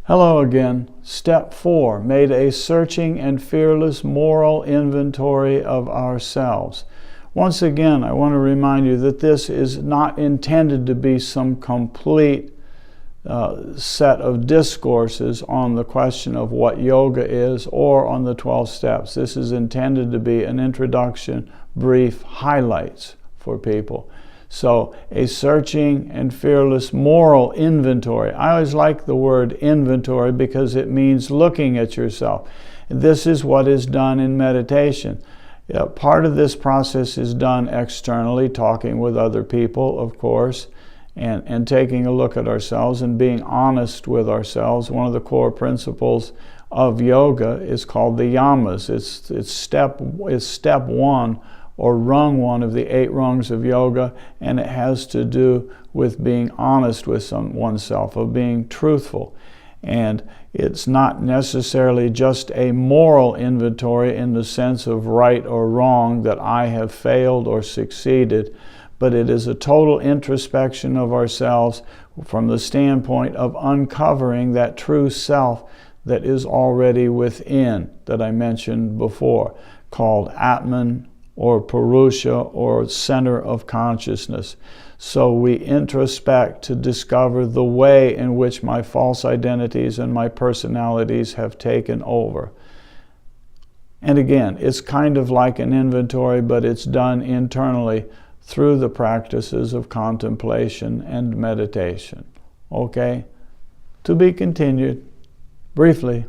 Hello again. Step 4, made a searching and fearless moral inventory of ourselves. Once again, I want to remind you that this is not intended to be some complete set of discourses on the question of what yoga is or on the 12 steps. This is intended to be an introduction, brief highlights for people. So, a searching and fearless moral inventory. I always like the word inventory because it means looking at yourself. This is what is done in meditation. Part of this process is done externally, talking with other people, of course, and taking a look at ourselves and being honest with ourselves. One of the core principles of yoga is called the yamas. It's step 1 or rung 1 of the 8 rungs of yoga, and it has to do with being honest with oneself, of being truthful. And it's not necessarily just a moral inventory in the sense of right or wrong, that I have failed or succeeded, but it is a total introspection of ourselves from the standpoint of uncovering that true self that is already within, that I mentioned before, called Atman or Purusha or center of consciousness. So we introspect to discover the way in which my false identities and my personalities have taken over. And again, it's kind of like an inventory, but it's done internally through the practices of contemplation and meditation. Okay? To be continued briefly.